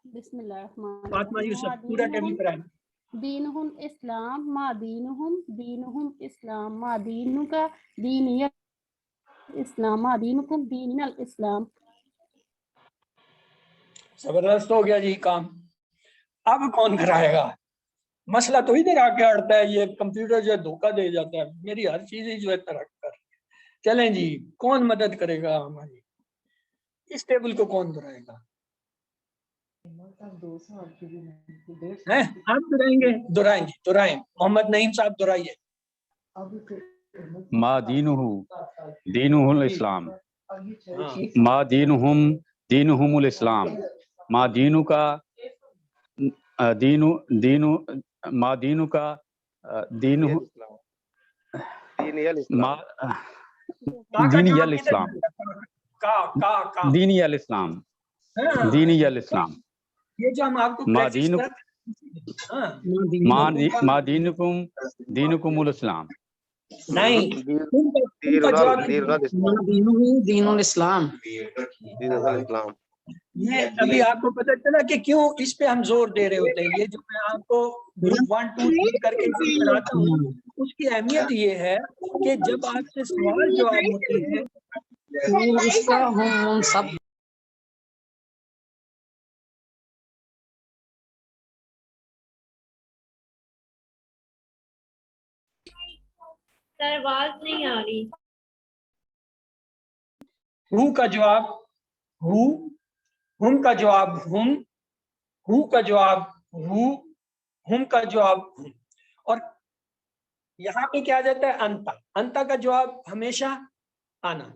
بسم اللہ الرحمن الرحیم۔
فاطمہ یوسف پورا ٹیبل پر آئیں۔
دینہم اسلام، ما دینہم دینہم اسلام، ما دینک دینی اسلام، ما دینکم دین الاسلام۔
زبردست ہو گیا جی کام۔ اب کون کرائے گا؟ مسئلہ تو ادھر آ کے اڑتا ہے، یہ کمپیوٹر جو ہے دھوکہ دے جاتا ہے، میری ہر چیز ہی جو ہے ترک کر۔ چلیں جی کون مدد کرے گا ہماری، اس ٹیبل کو کون دہرائے گا؟ آپ دہرائیں گے؟ دہرائیں محمد نعیم صاحب دہرائیے۔
ما دینہ دینہ الاسلام، ما دینہم دینہم الاسلام، ما دینو کا دینو دینو، ما دینو کا دین، دینی الاسلام، دینی الاسلام، دینی الاسلام،
یہ جو ہم آپ کو
ما دینکم دینکم الاسلام۔
نہیں،
دین الاسلام۔
یہ ابھی آپ کو پتہ چلا کہ کیوں اس پہ ہم زور دے رہے ہوتے ہیں۔ یہ جو میں آپ کو گروپ 1 2 3 کر کے پڑھاتا ہوں، اس کی اہمیت یہ ہے کہ جب آپ سے سوال جواب ہوتے ہیں
اس کا ہم سب
سر آواز نہیں آ رہی۔
ہو کا جواب ہو، ہم کا جواب ہم، ہو کا جواب ہو، ہم کا جواب ہم۔ اور یہاں پہ کیا جاتا ہے انتا، انتا کا جواب ہمیشہ آنا،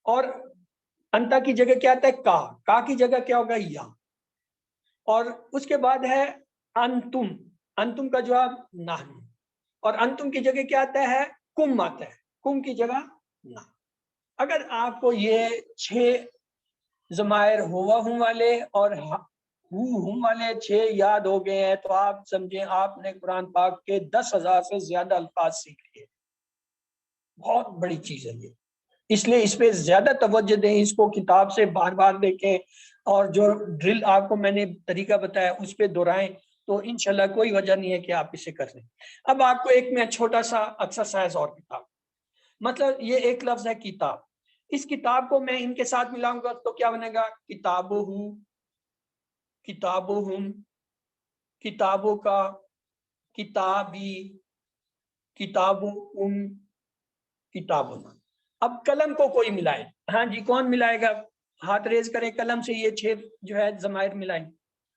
اور انتا کی جگہ کیا آتا ہے کا کی جگہ کیا ہوگا یا، اور اس کے بعد ہے انتم، انتم کا جواب نحن، اور انتم کی جگہ کیا آتا ہے کم آتا ہے، کم کی جگہ نہ۔ اگر آپ کو یہ 6 ضمائر ہوا ہوں والے اور ہم والے 6 یاد ہو گئے ہیں تو آپ سمجھیں آپ نے قرآن پاک کے 10,000 سے زیادہ الفاظ سیکھ لیے۔ بہت بڑی چیز ہے یہ، اس لیے اس پہ زیادہ توجہ دیں، اس کو کتاب سے بار بار دیکھیں اور جو ڈرل آپ کو میں نے طریقہ بتایا اس پہ دہرائیں تو انشاءاللہ کوئی وجہ نہیں ہے کہ آپ اسے کر لیں. اب آپ کو ایک میں چھوٹا سا ایکسرسائز اور کتاب، مطلب یہ ایک لفظ ہے کتاب، اس کتاب کو میں ان کے ساتھ ملاؤں گا تو کیا بنے گا؟ کتابوں ہوں، کتابوں ہم، کتابوں کا، کتابی، کتابوں ام، کتابنا. اب قلم کو کوئی ملائے، ہاں جی کون ملائے گا؟ ہاتھ ریز کریں، قلم سے یہ 6 جو ہے ضمائر ملائیں،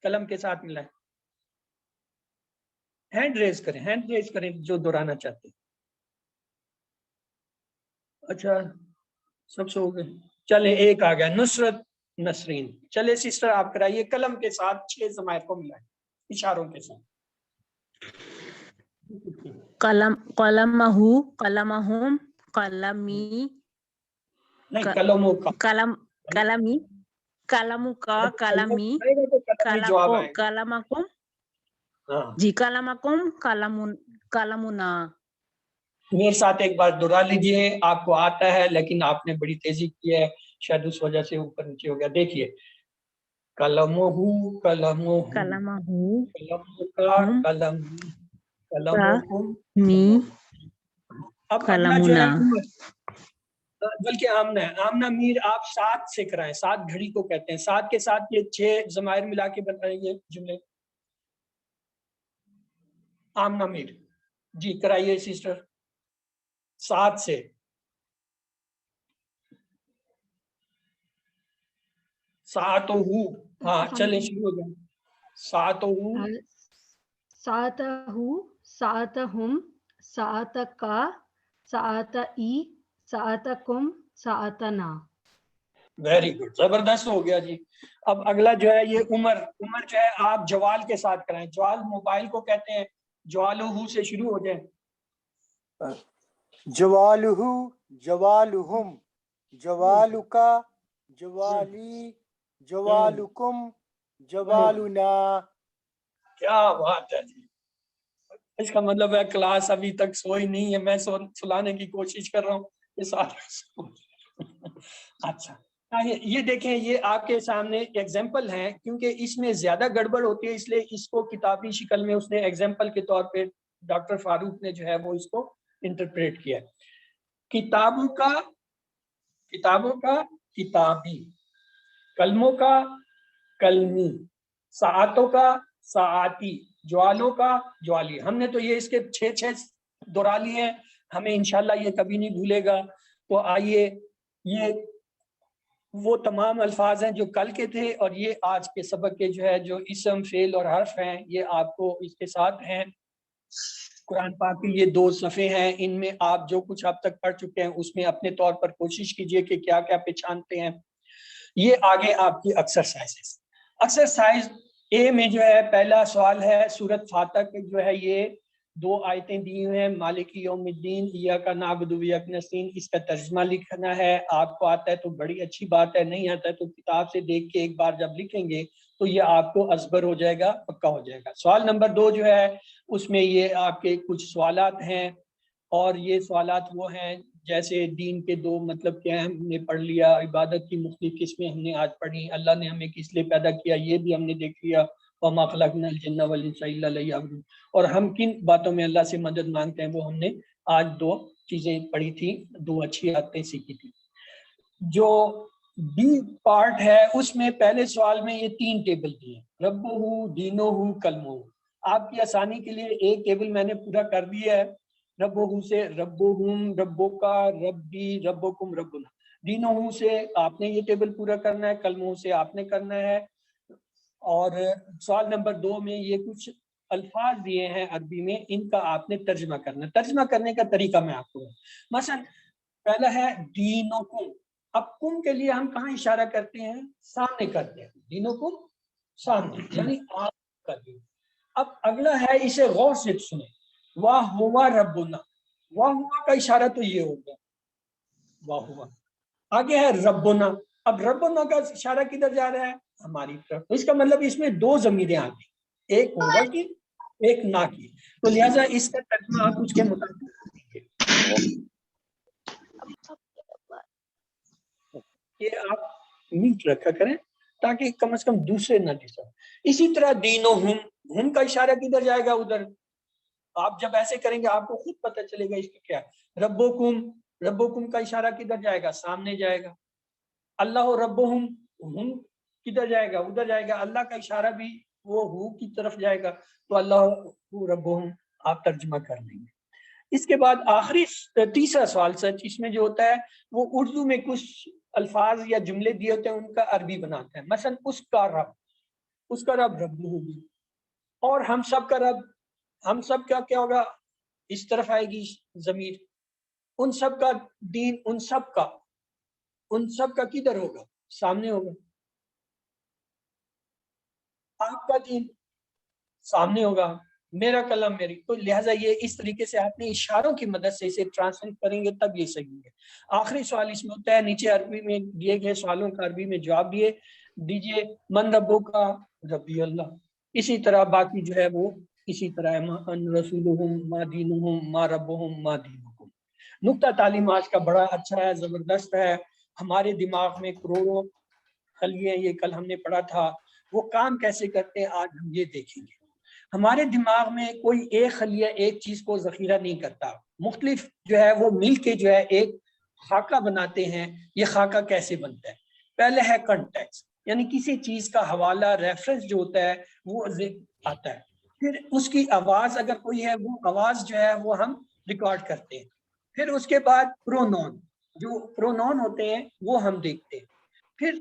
قلم کے ساتھ ملائیں. ہینڈ ریز کریں، ہینڈ ریز کریں جو دہرانا چاہتے ہیں. اچھا سب سے ہو گئے، چلیں ایک آ گیا، نصرت نسرین. چلے سسٹر آپ کرائیے، قلم کے ساتھ 6 ضمائر کو ملائیں اشاروں کے ساتھ.
قلم، قلمہ، قلمہم، قلمی،
نہیں قلموں کا،
قلم، قلمی، قلم کا، قلمی،
جواب آئے گا.
قلمکم،
ہاں
جی قلمکم، قلمنا.
میرے ساتھ ایک بار دہرا لیجئے، آپ کو آتا ہے لیکن آپ نے بڑی تیزی کی ہے، شاید اس وجہ سے اوپر نیچے ہو گیا. دیکھیے قلمہ، قلمہ،
قلمہ،
قلم کا، قلم، قلمکم.
می،
اب اگلا جو ہے
قلمنا.
بلکہ آمنہ ہے. آمنہ میر آپ 7 سے کرائیں، 7 گھڑی کو کہتے ہیں. 7 کے ساتھ یہ 6 ضمائر ملا کے بتائیں گے جملے. آمنہ میر جی کرائیے سسٹر 7 سے. ساتو ہو، ہاں چلیں شروع ہو جائیں. ساتو ہو،
ساتہو، ساتہم، ساتکا، ساتئی، ساتکم، ساتنا.
ویری گڈ، زبردست ہو گیا جی. اب اگلا جو ہے یہ عمر. عمر جو ہے آپ جوال کے ساتھ کرائیں. جوال موبائل کو کہتے ہیں. جوالہو سے شروع ہو جائیں.
جوالہو، جوالہم، جوالکا، جوالی، جوالکم، جوالنا.
کیا بات ہے جی، اس کا مطلب ہے کلاس ابھی تک سوئی نہیں ہے، میں سلانے کی کوشش کر رہا ہوں یہ سارے. اچھا یہ دیکھیں، یہ آپ کے سامنے ایگزامپل ہیں، کیونکہ اس میں زیادہ گڑبڑ ہوتی ہے اس لیے اس کو کتابی شکل میں اس نے ایگزامپل کے طور پہ ڈاکٹر فاروق نے جو ہے وہ اس کو انٹرپریٹ کیا. کتابوں کا، کتابوں کا، کتابی. کلموں کا، کلمی. ساعتوں کا، ساعتی. جوالوں کا، جوالی. ہم نے تو یہ اس کے 6 دہرا لیے ہیں، ہمیں انشاءاللہ یہ کبھی نہیں بھولے گا. تو آئیے، یہ وہ تمام الفاظ ہیں جو کل کے تھے اور یہ آج کے سبق کے جو ہے جو اسم، فعل اور حرف ہیں یہ آپ کو اس کے ساتھ ہیں. قرآن پاک کی یہ 2 صفحے ہیں، ان میں آپ جو کچھ اب تک پڑھ چکے ہیں اس میں اپنے طور پر کوشش کیجئے کہ کیا کیا پہچانتے ہیں. یہ آگے آپ کی ایکسرسائز. ایکسرسائز اے میں جو ہے پہلا سوال ہے، سورۃ فاتح کے جو ہے یہ 2 آیتیں دی ہوئے ہیں. مالک یوم الدین، ایاک نعبد و ایاک نستعین. اس کا ترجمہ لکھنا ہے. آپ کو آتا ہے تو بڑی اچھی بات ہے، نہیں آتا ہے تو کتاب سے دیکھ کے ایک بار جب لکھیں گے تو یہ آپ کو ازبر ہو جائے گا، پکا ہو جائے گا. سوال نمبر 2 جو ہے اس میں یہ آپ کے کچھ سوالات ہیں، اور یہ سوالات وہ ہیں جیسے دین کے 2 مطلب کیا ہے ہم نے پڑھ لیا، عبادت کی مختلف قسمیں ہم نے آج پڑھی، اللہ نے ہمیں کس لیے پیدا کیا یہ بھی ہم نے دیکھ لیا، وما خلقنا الجن والانس الا لیعبدون. اور ہم کن باتوں میں اللہ سے مدد مانگتے ہیں وہ ہم نے آج 2 چیزیں پڑھی تھی، 2 اچھی عادتیں سیکھی تھی. جو بی پارٹ ہے اس میں پہلے سوال میں یہ 3 ٹیبل دیے، ربہ، دینہ، کلمہ. آپ کی آسانی کے لیے ایک ٹیبل میں نے پورا کر دیا ہے. ربہ سے ربہم، ربکا، ربی، ربکم، ربنا. دینہ سے آپ نے یہ ٹیبل پورا کرنا ہے، کلمہ سے آپ نے کرنا ہے. اور سوال نمبر 2 میں یہ کچھ الفاظ دیے ہیں عربی میں، ان کا آپ نے ترجمہ کرنا ہے. ترجمہ کرنے کا طریقہ میں آپ کو مثلا پہلا ہے دینکم. اب کم کے لیے ہم کہاں اشارہ کرتے ہیں؟ سامنے کرتے ہیں. دینکم سامنے، یعنی آپ کا دین. اب اگلا ہے، اسے غور سے سنیں، واہ ہوا ربنا. واہ ہوا کا اشارہ تو یہ ہوگا، واہ ہوا. آگے ہے ربنا. اب ربنا کا اشارہ کدھر جا رہا ہے؟ ہماری طرف. اس کا مطلب اس میں 2 ضمیریں آتی، ایک ہوا کی، ایک نہ کی. تو لہٰذا اس کا ترجمہ آپ اس کے مطابق یہ آپ میوٹ رکھا کریں تاکہ کم از کم دوسرے نہ ڈسٹرب. اسی طرح دینہم، ہم کا اشارہ کدھر جائے گا؟ ادھر. آپ جب ایسے کریں گے آپ کو خود پتہ چلے گا اس کا کیا. ربکم، ربکم کا اشارہ کدھر جائے گا؟ سامنے جائے گا. اللہ ربہم، ہم کدھر جائے گا؟ ادھر جائے گا. اللہ کا اشارہ بھی وہ ہو کی طرف جائے گا، تو اللہ ربہم آپ ترجمہ کر لیں گے. اس کے بعد آخری تیسرا سوال سچ اس میں جو ہوتا ہے وہ اردو میں کچھ الفاظ یا جملے دیے ہوتے ہیں ان کا عربی بناتے ہیں. مثلا اس کا رب، اس کا رب رب ہوگی، اور ہم سب کا رب، ہم سب کا کیا ہوگا؟ اس طرف آئے گی ضمیر. ان سب کا دین، ان سب کا، ان سب کا کدھر ہوگا؟ سامنے ہوگا. آپ کا دین سامنے ہوگا، میرا کلام میری. تو لہٰذا یہ اس طریقے سے آپ نے اشاروں کی مدد سے اسے ٹرانسلیٹ کریں گے تب یہ صحیح ہے. آخری سوال اس میں ہوتا ہے، نیچے عربی میں دیے گئے سوالوں کا عربی میں جواب دیجئے. من ربو کا؟ ربی اللہ. اسی طرح باقی جو ہے وہ اسی طرح ان رسولہم ما دینہم ما ربہم ما دینہم. نقطہ تعلیم آج کا بڑا اچھا ہے، زبردست ہے. ہمارے دماغ میں کروڑوں خلیے، یہ کل ہم نے پڑھا تھا، وہ کام کیسے کرتے ہیں آج ہم یہ دیکھیں گے. ہمارے دماغ میں کوئی ایک خلیہ ایک چیز کو ذخیرہ نہیں کرتا، مختلف جو ہے وہ مل کے جو ہے ایک خاکہ بناتے ہیں. یہ خاکہ کیسے بنتا ہے؟ پہلے ہے کنٹیکسٹ، یعنی کسی چیز کا حوالہ، ریفرنس جو ہوتا ہے وہ آتا ہے. پھر اس کی آواز اگر کوئی ہے، وہ آواز جو ہے وہ ہم ریکارڈ کرتے ہیں. پھر اس کے بعد پرونون، جو پرونون ہوتے ہیں وہ ہم دیکھتے ہیں. پھر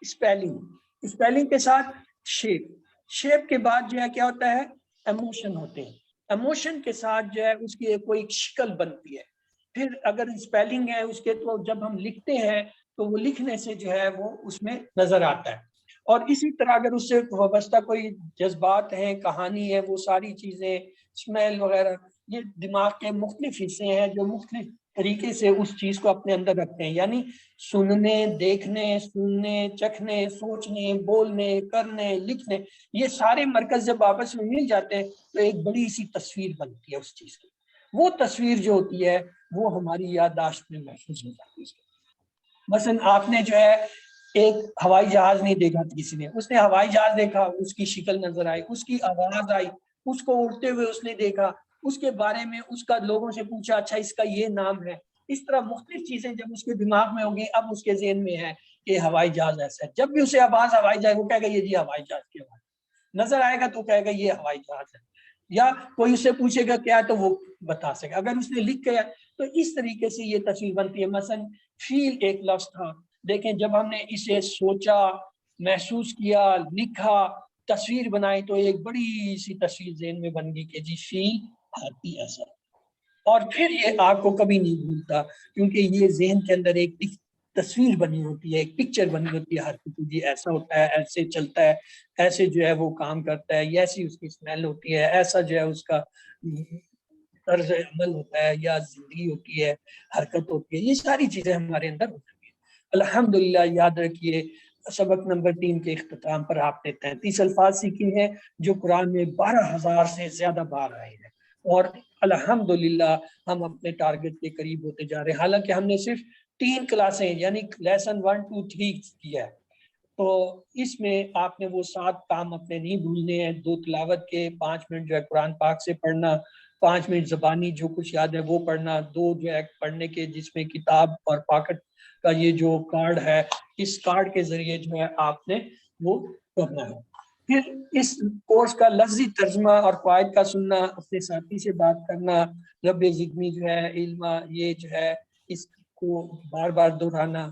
اسپیلنگ، اسپیلنگ کے ساتھ شیپ، شیپ کے بعد جو ہے کیا ہوتا ہے؟ ایموشن ہوتے ہیں. ایموشن کے ساتھ جو ہے اس کی کوئی شکل بنتی ہے. پھر اگر اسپیلنگ ہے اس کے تو جب ہم لکھتے ہیں تو وہ لکھنے سے جو ہے وہ اس میں نظر آتا ہے. اور اسی طرح اگر اس سے وابستہ کوئی جذبات ہیں، کہانی ہے، وہ ساری چیزیں، اسمیل وغیرہ، یہ دماغ کے مختلف حصے ہیں جو مختلف طریقے سے اس چیز کو اپنے اندر رکھتے ہیں. یعنی سننے، دیکھنے، سننے، چکھنے، سوچنے، بولنے، کرنے، لکھنے، یہ سارے مرکز جب آپس میں مل جاتے ہیں تو ایک بڑی سی تصویر بنتی ہے اس چیز کی. وہ تصویر جو ہوتی ہے وہ ہماری یادداشت میں محفوظ ہو جاتی ہے. مثلا آپ نے جو ہے ایک ہوائی جہاز نہیں دیکھا کسی نے، اس نے ہوائی جہاز دیکھا، اس کی شکل نظر آئی، اس کی آواز آئی، اس کو اڑتے ہوئے اس نے دیکھا، اس کے بارے میں اس کا لوگوں سے پوچھا، اچھا اس کا یہ نام ہے. اس طرح مختلف چیزیں جب اس کے دماغ میں ہوگی، اب اس کے ذہن میں ہے کہ ہوائی جہاز ایسا ہے. جب بھی اسے آواز ہوائی جہاز، وہ کہے گا یہ جی ہوائی جہاز کی آواز. نظر آئے گا تو کہے گا یہ ہوائی جہاز ہے. یا کوئی اس سے پوچھے گا کیا تو وہ بتا سکے. اگر اس نے لکھ کے تو اس طریقے سے یہ تصویر بنتی ہے. مثلا فیل ایک لفظ تھا، دیکھیں جب ہم نے اسے سوچا، محسوس کیا، لکھا، تصویر بنائی تو ایک بڑی سی تصویر ذہن میں بن گئی کہ جی فیل آتی ایسا. اور پھر یہ آپ کو کبھی نہیں بھولتا کیونکہ یہ ذہن کے اندر ایک تصویر بنی ہوتی ہے، ایک پکچر بنی ہوتی ہے ہر کسی. جی ایسا ہوتا ہے، ایسے چلتا ہے، ایسے جو ہے وہ کام کرتا ہے، یا ایسی اس کی اسمیل ہوتی ہے، ایسا جو ہے اس کا طرز عمل ہوتا ہے، یا زندگی ہوتی ہے، حرکت ہوتی ہے. یہ ساری چیزیں ہمارے اندر ہوتی ہیں. الحمدللہ یاد رکھیے سبق نمبر 3 کے اختتام پر آپ نے 33 الفاظ سیکھے ہیں جو قرآن میں 12,000 سے زیادہ بار آئے ہیں، اور الحمدللہ ہم اپنے ٹارگٹ کے قریب ہوتے جا رہے ہیں. حالانکہ ہم نے صرف 3 کلاسیں یعنی لیسن 1 2 3 کیا ہے، تو اس میں آپ نے وہ 7 کام اپنے نہیں بھولنے ہیں. 2 تلاوت کے، 5 منٹ جو ہے قرآن پاک سے پڑھنا، 5 منٹ زبانی جو کچھ یاد ہے وہ پڑھنا، 2 جو ہے پڑھنے کے جس میں کتاب اور پاکٹ کا یہ جو کارڈ ہے، اس کارڈ کے ذریعے جو ہے آپ نے وہ پڑھنا ہے. پھر اس کورس کا لفظی ترجمہ اور قواعد کا سننا، اپنے ساتھی سے بات کرنا، رب زدنی جو ہے علما، یہ جو ہے اس کو بار بار دہرانا.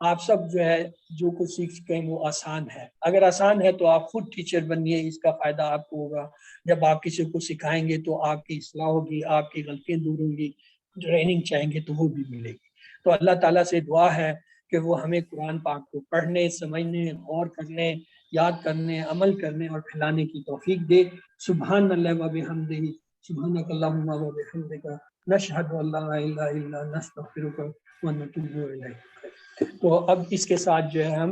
آپ سب جو ہے جو کچھ سیکھ چکے ہیں وہ آسان ہے. اگر آسان ہے تو آپ خود ٹیچر بنیے، اس کا فائدہ آپ کو ہوگا. جب آپ کسی کو سکھائیں گے تو آپ کی اصلاح ہوگی، آپ کی غلطیاں دور ہوں گی. ٹریننگ چاہیں گے تو وہ بھی ملے گی. تو اللہ تعالیٰ سے دعا ہے کہ وہ ہمیں قرآن پاک کو پڑھنے، سمجھنے، غور کرنے، یاد کرنے، عمل کرنے اور پھیلانے کی توفیق دے. سبحان اللہ و بحمدہ، سبحانک اللہم و بحمدک، نشہد ان لا الہ الا انت، نستغفرک و نتوب الیک. تو اب اس کے ساتھ جو ہے ہم